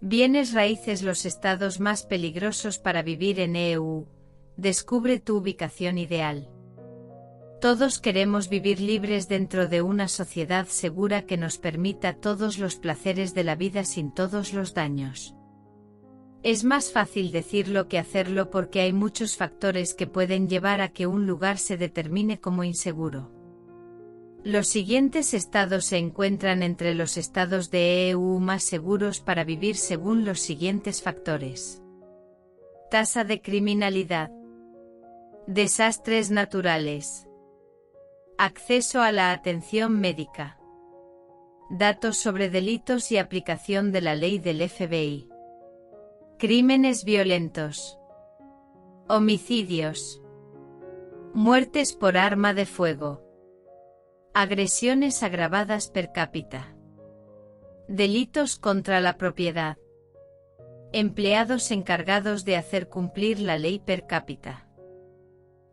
Bienes raíces. Los estados más peligrosos para vivir en EU. Descubre tu ubicación ideal. Todos queremos vivir libres dentro de una sociedad segura que nos permita todos los placeres de la vida sin todos los daños. Es más fácil decirlo que hacerlo porque hay muchos factores que pueden llevar a que un lugar se determine como inseguro. Los siguientes estados se encuentran entre los estados de EU más seguros para vivir según los siguientes factores. Tasa de criminalidad. Desastres naturales. Acceso a la atención médica. Datos sobre delitos y aplicación de la ley del FBI. Crímenes violentos. Homicidios. Muertes por arma de fuego. Agresiones agravadas per cápita. Delitos contra la propiedad. Empleados encargados de hacer cumplir la ley per cápita.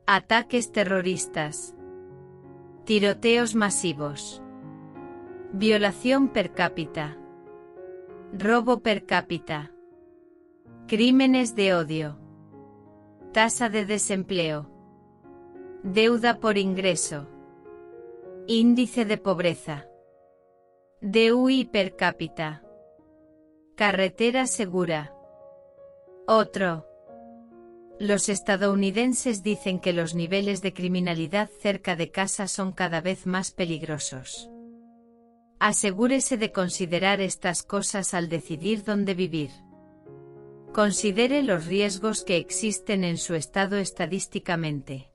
Ataques terroristas. Tiroteos masivos. Violación per cápita. Robo per cápita. Crímenes de odio. Tasa de desempleo. Deuda por ingreso. Índice de pobreza. DUI per cápita. Carretera segura. Otro. Los estadounidenses dicen que los niveles de criminalidad cerca de casa son cada vez más peligrosos. Asegúrese de considerar estas cosas al decidir dónde vivir. Considere los riesgos que existen en su estado estadísticamente.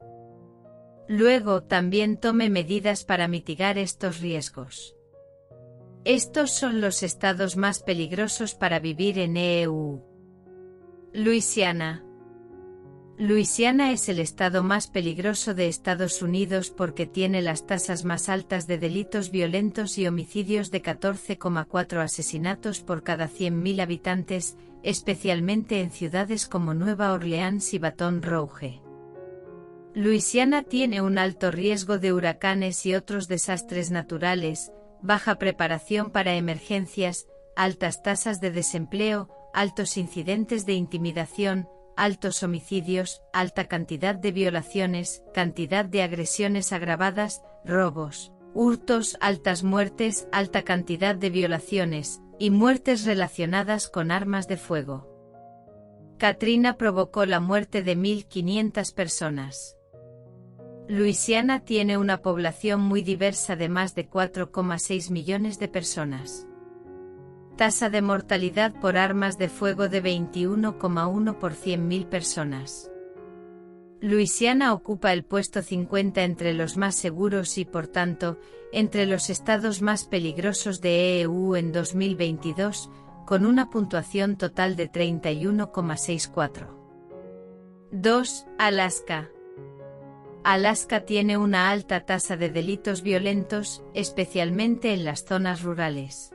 Luego también tome medidas para mitigar estos riesgos. Estos son los estados más peligrosos para vivir en EU. Luisiana. Luisiana es el estado más peligroso de Estados Unidos porque tiene las tasas más altas de delitos violentos y homicidios de 14,4 asesinatos por cada 100.000 habitantes, especialmente en ciudades como Nueva Orleans y Baton Rouge. Luisiana tiene un alto riesgo de huracanes y otros desastres naturales, baja preparación para emergencias, altas tasas de desempleo, altos incidentes de intimidación, altos homicidios, alta cantidad de violaciones, cantidad de agresiones agravadas, robos, hurtos, altas muertes, alta cantidad de violaciones, y muertes relacionadas con armas de fuego. Katrina provocó la muerte de 1.500 personas. Luisiana tiene una población muy diversa de más de 4,6 millones de personas. Tasa de mortalidad por armas de fuego de 21,1 por 100.000 personas. Luisiana ocupa el puesto 50 entre los más seguros y, por tanto, entre los estados más peligrosos de EU en 2022, con una puntuación total de 31,64. 2. Alaska. Alaska tiene una alta tasa de delitos violentos, especialmente en las zonas rurales.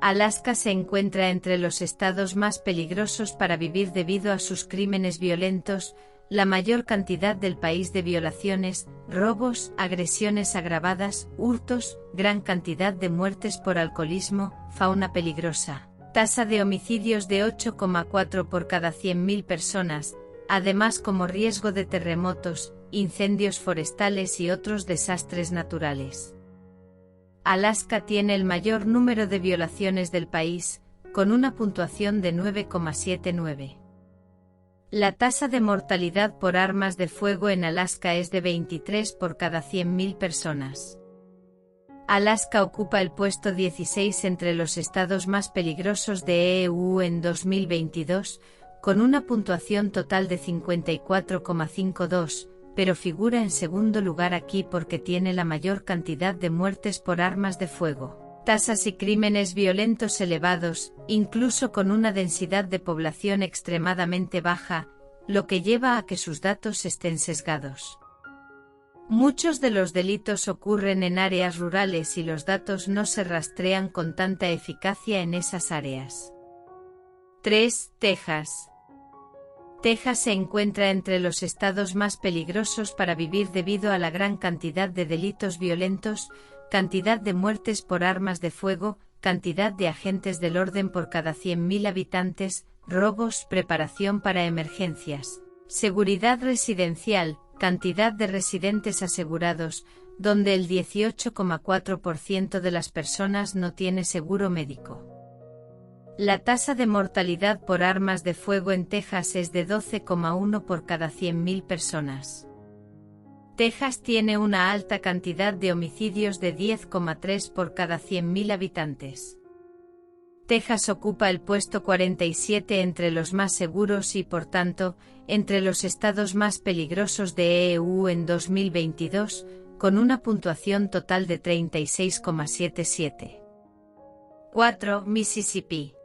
Alaska se encuentra entre los estados más peligrosos para vivir debido a sus crímenes violentos, la mayor cantidad del país de violaciones, robos, agresiones agravadas, hurtos, gran cantidad de muertes por alcoholismo, fauna peligrosa, tasa de homicidios de 8,4 por cada 100.000 personas, además como riesgo de terremotos, incendios forestales y otros desastres naturales. Alaska tiene el mayor número de violaciones del país, con una puntuación de 9,79. La tasa de mortalidad por armas de fuego en Alaska es de 23 por cada 100.000 personas. Alaska ocupa el puesto 16 entre los estados más peligrosos de EU en 2022, con una puntuación total de 54,52, pero figura en segundo lugar aquí porque tiene la mayor cantidad de muertes por armas de fuego, tasas y crímenes violentos elevados, incluso con una densidad de población extremadamente baja, lo que lleva a que sus datos estén sesgados. Muchos de los delitos ocurren en áreas rurales y los datos no se rastrean con tanta eficacia en esas áreas. 3. Texas. Texas se encuentra entre los estados más peligrosos para vivir debido a la gran cantidad de delitos violentos, cantidad de muertes por armas de fuego, cantidad de agentes del orden por cada 100.000 habitantes, robos, preparación para emergencias, seguridad residencial, cantidad de residentes asegurados, donde el 18,4% de las personas no tiene seguro médico. La tasa de mortalidad por armas de fuego en Texas es de 12,1 por cada 100.000 personas. Texas tiene una alta cantidad de homicidios de 10,3 por cada 100.000 habitantes. Texas ocupa el puesto 47 entre los más seguros y, por tanto, entre los estados más peligrosos de EU en 2022, con una puntuación total de 36,77. 4. Mississippi.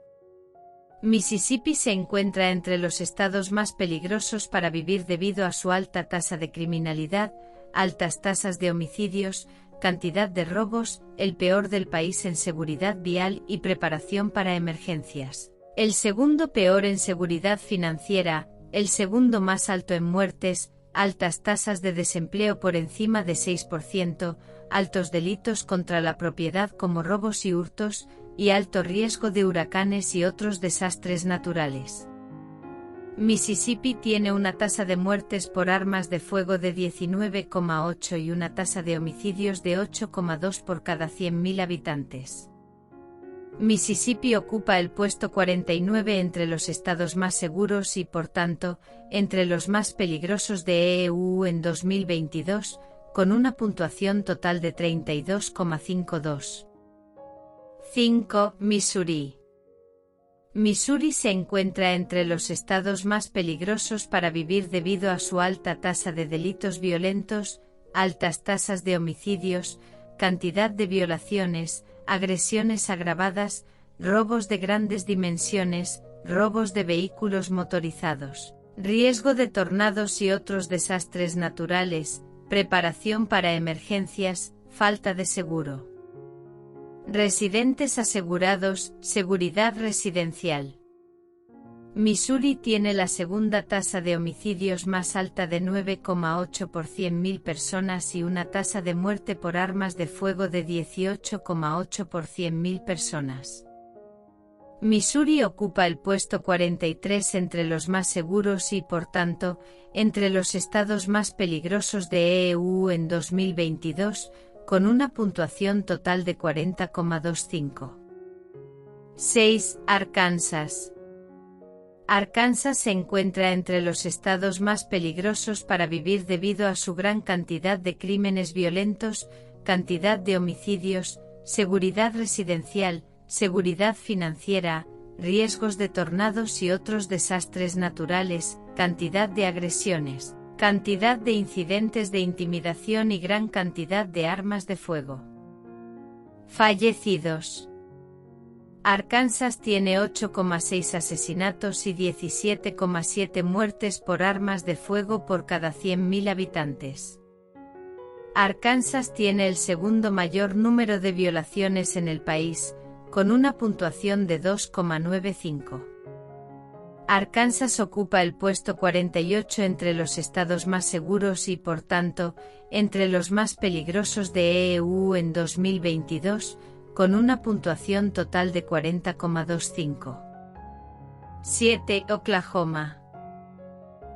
Mississippi se encuentra entre los estados más peligrosos para vivir debido a su alta tasa de criminalidad, altas tasas de homicidios, cantidad de robos, el peor del país en seguridad vial y preparación para emergencias, el segundo peor en seguridad financiera, el segundo más alto en muertes, altas tasas de desempleo por encima de 6%, altos delitos contra la propiedad como robos y hurtos, y alto riesgo de huracanes y otros desastres naturales. Mississippi tiene una tasa de muertes por armas de fuego de 19,8 y una tasa de homicidios de 8,2 por cada 100.000 habitantes. Mississippi ocupa el puesto 49 entre los estados más seguros y, por tanto, entre los más peligrosos de EU en 2022, con una puntuación total de 32,52. 5. Missouri. Missouri se encuentra entre los estados más peligrosos para vivir debido a su alta tasa de delitos violentos, altas tasas de homicidios, cantidad de violaciones, agresiones agravadas, robos de grandes dimensiones, robos de vehículos motorizados, riesgo de tornados y otros desastres naturales, preparación para emergencias, falta de seguro. Residentes asegurados, seguridad residencial. Missouri tiene la segunda tasa de homicidios más alta de 9,8 por 100.000 personas y una tasa de muerte por armas de fuego de 18,8 por 100.000 personas. Missouri ocupa el puesto 43 entre los más seguros y, por tanto, entre los estados más peligrosos de EU en 2022, con una puntuación total de 40,25. 6. Arkansas. Arkansas se encuentra entre los estados más peligrosos para vivir debido a su gran cantidad de crímenes violentos, cantidad de homicidios, seguridad residencial, seguridad financiera, riesgos de tornados y otros desastres naturales, cantidad de agresiones, cantidad de incidentes de intimidación y gran cantidad de armas de fuego. Fallecidos. Arkansas tiene 8,6 asesinatos y 17,7 muertes por armas de fuego por cada 100.000 habitantes. Arkansas tiene el segundo mayor número de violaciones en el país, con una puntuación de 2,95. Arkansas ocupa el puesto 48 entre los estados más seguros y, por tanto, entre los más peligrosos de EU en 2022, con una puntuación total de 40,25. 7. Oklahoma.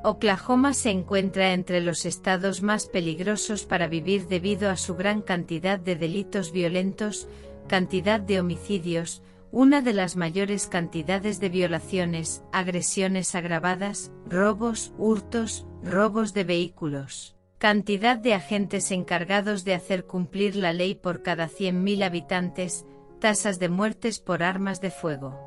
Oklahoma se encuentra entre los estados más peligrosos para vivir debido a su gran cantidad de delitos violentos, cantidad de homicidios, una de las mayores cantidades de violaciones, agresiones agravadas, robos, hurtos, robos de vehículos, cantidad de agentes encargados de hacer cumplir la ley por cada 100.000 habitantes, tasas de muertes por armas de fuego.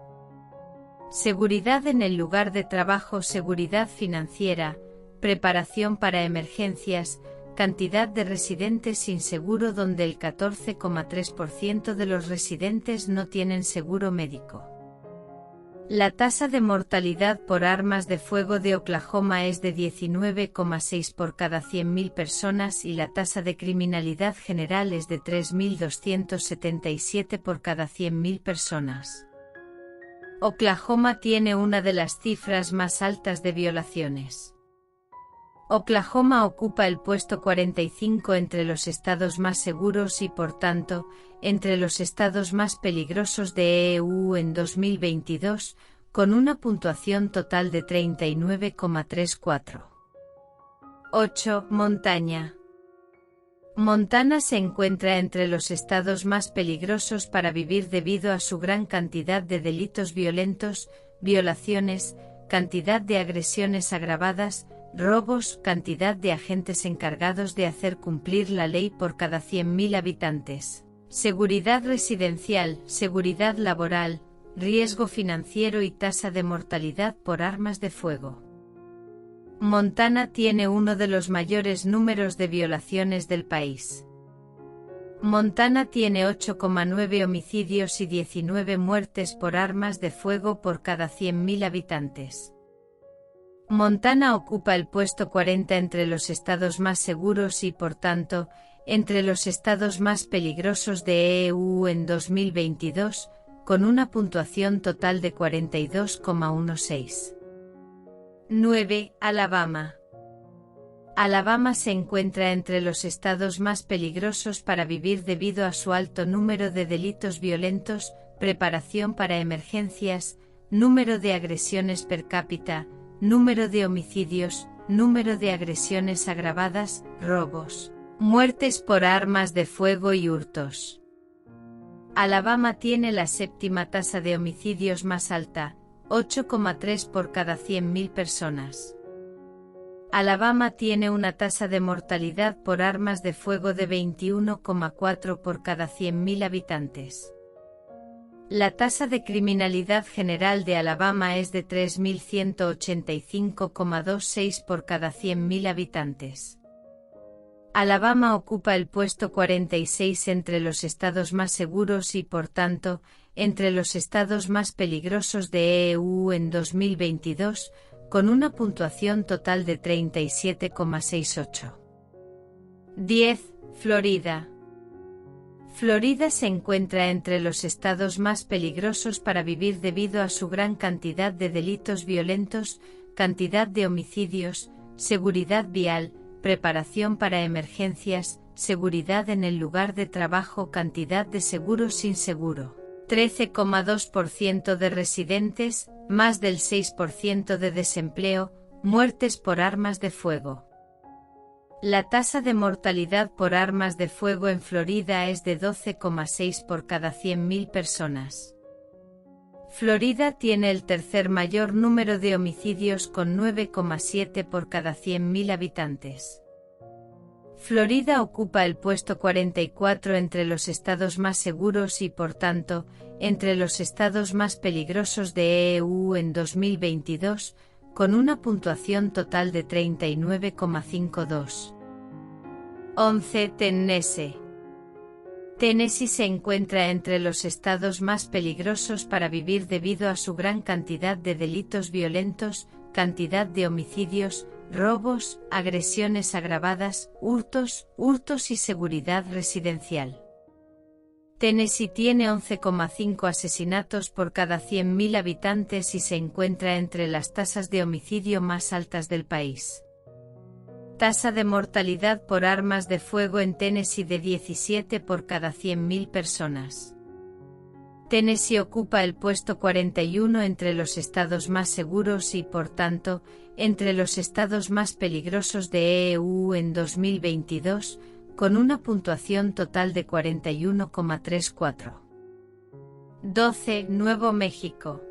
Seguridad en el lugar de trabajo, seguridad financiera, preparación para emergencias, cantidad de residentes sin seguro donde el 14,3% de los residentes no tienen seguro médico. La tasa de mortalidad por armas de fuego de Oklahoma es de 19,6 por cada 100.000 personas y la tasa de criminalidad general es de 3.277 por cada 100.000 personas. Oklahoma tiene una de las cifras más altas de violaciones. Oklahoma ocupa el puesto 45 entre los estados más seguros y, por tanto, entre los estados más peligrosos de EU en 2022, con una puntuación total de 39,34. 8. Montaña. Montana se encuentra entre los estados más peligrosos para vivir debido a su gran cantidad de delitos violentos, violaciones, cantidad de agresiones agravadas, robos, cantidad de agentes encargados de hacer cumplir la ley por cada 100.000 habitantes, seguridad residencial, seguridad laboral, riesgo financiero y tasa de mortalidad por armas de fuego. Montana tiene uno de los mayores números de violaciones del país. Montana tiene 8,9 homicidios y 19 muertes por armas de fuego por cada 100.000 habitantes. Montana ocupa el puesto 40 entre los estados más seguros y, por tanto, entre los estados más peligrosos de EU en 2022, con una puntuación total de 42,16. 9. Alabama. Alabama se encuentra entre los estados más peligrosos para vivir debido a su alto número de delitos violentos, preparación para emergencias, número de agresiones per cápita, número de homicidios, número de agresiones agravadas, robos, muertes por armas de fuego y hurtos. Alabama tiene la séptima tasa de homicidios más alta, 8,3 por cada 100.000 personas. Alabama tiene una tasa de mortalidad por armas de fuego de 21,4 por cada 100.000 habitantes. La tasa de criminalidad general de Alabama es de 3.185,26 por cada 100.000 habitantes. Alabama ocupa el puesto 46 entre los estados más seguros y, por tanto, entre los estados más peligrosos de EU en 2022, con una puntuación total de 37,68. 10. Florida. Florida se encuentra entre los estados más peligrosos para vivir debido a su gran cantidad de delitos violentos, cantidad de homicidios, seguridad vial, preparación para emergencias, seguridad en el lugar de trabajo, cantidad de seguros sin seguro, 13,2% de residentes, más del 6% de desempleo, muertes por armas de fuego. La tasa de mortalidad por armas de fuego en Florida es de 12,6 por cada 100.000 personas. Florida tiene el tercer mayor número de homicidios con 9,7 por cada 100.000 habitantes. Florida ocupa el puesto 44 entre los estados más seguros y, por tanto, entre los estados más peligrosos de EU en 2022, con una puntuación total de 39,52. 11. Tennessee. Tennessee se encuentra entre los estados más peligrosos para vivir debido a su gran cantidad de delitos violentos, cantidad de homicidios, robos, agresiones agravadas, hurtos y seguridad residencial. Tennessee tiene 11,5 asesinatos por cada 100.000 habitantes y se encuentra entre las tasas de homicidio más altas del país. Tasa de mortalidad por armas de fuego en Tennessee de 17 por cada 100.000 personas. Tennessee ocupa el puesto 41 entre los estados más seguros y, por tanto, entre los estados más peligrosos de EU en 2022, con una puntuación total de 41,34. 12. Nuevo México.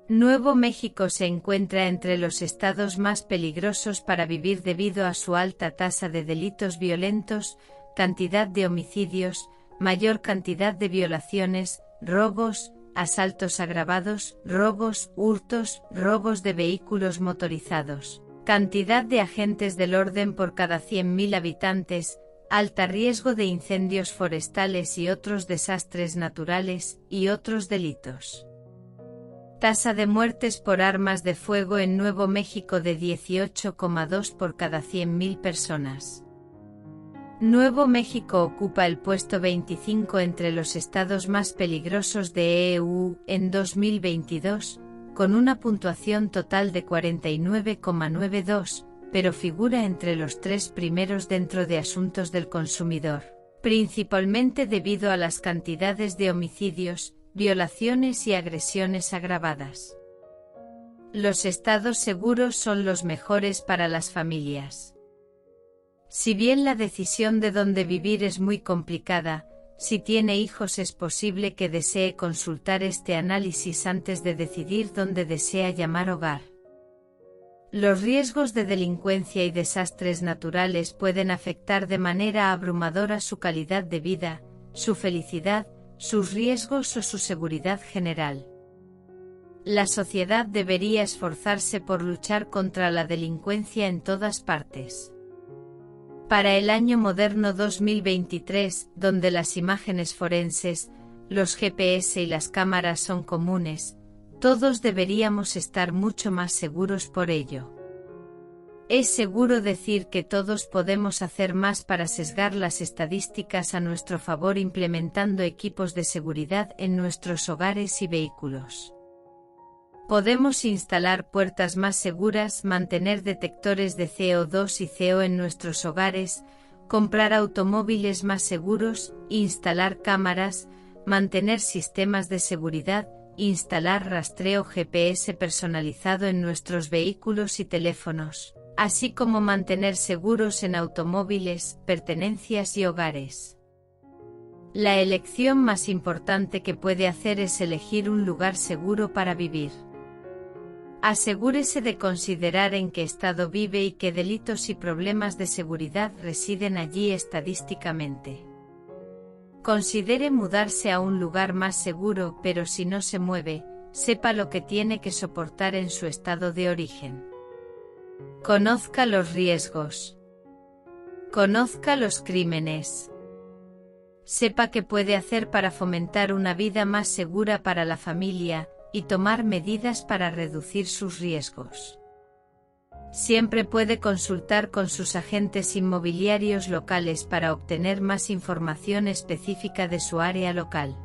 Nuevo México se encuentra entre los estados más peligrosos para vivir debido a su alta tasa de delitos violentos, cantidad de homicidios, mayor cantidad de violaciones, robos, asaltos agravados, robos, hurtos, robos de vehículos motorizados, cantidad de agentes del orden por cada 100.000 habitantes, alta riesgo de incendios forestales y otros desastres naturales, y otros delitos. Tasa de muertes por armas de fuego en Nuevo México de 18,2 por cada 100.000 personas. Nuevo México ocupa el puesto 25 entre los estados más peligrosos de EU en 2022, con una puntuación total de 49,92, pero figura entre los 3 primeros dentro de asuntos del consumidor, principalmente debido a las cantidades de homicidios, violaciones y agresiones agravadas. Los estados seguros son los mejores para las familias. Si bien la decisión de dónde vivir es muy complicada, si tiene hijos es posible que desee consultar este análisis antes de decidir dónde desea llamar hogar. Los riesgos de delincuencia y desastres naturales pueden afectar de manera abrumadora su calidad de vida, su felicidad, sus riesgos o su seguridad general. La sociedad debería esforzarse por luchar contra la delincuencia en todas partes. Para el año moderno 2023, donde las imágenes forenses, los GPS y las cámaras son comunes, todos deberíamos estar mucho más seguros por ello. Es seguro decir que todos podemos hacer más para sesgar las estadísticas a nuestro favor implementando equipos de seguridad en nuestros hogares y vehículos. Podemos instalar puertas más seguras, mantener detectores de CO2 y CO en nuestros hogares, comprar automóviles más seguros, instalar cámaras, mantener sistemas de seguridad, instalar rastreo GPS personalizado en nuestros vehículos y teléfonos, así como mantener seguros en automóviles, pertenencias y hogares. La elección más importante que puede hacer es elegir un lugar seguro para vivir. Asegúrese de considerar en qué estado vive y qué delitos y problemas de seguridad residen allí estadísticamente. Considere mudarse a un lugar más seguro, pero si no se mueve, sepa lo que tiene que soportar en su estado de origen. Conozca los riesgos. Conozca los crímenes. Sepa qué puede hacer para fomentar una vida más segura para la familia, y tomar medidas para reducir sus riesgos. Siempre puede consultar con sus agentes inmobiliarios locales para obtener más información específica de su área local.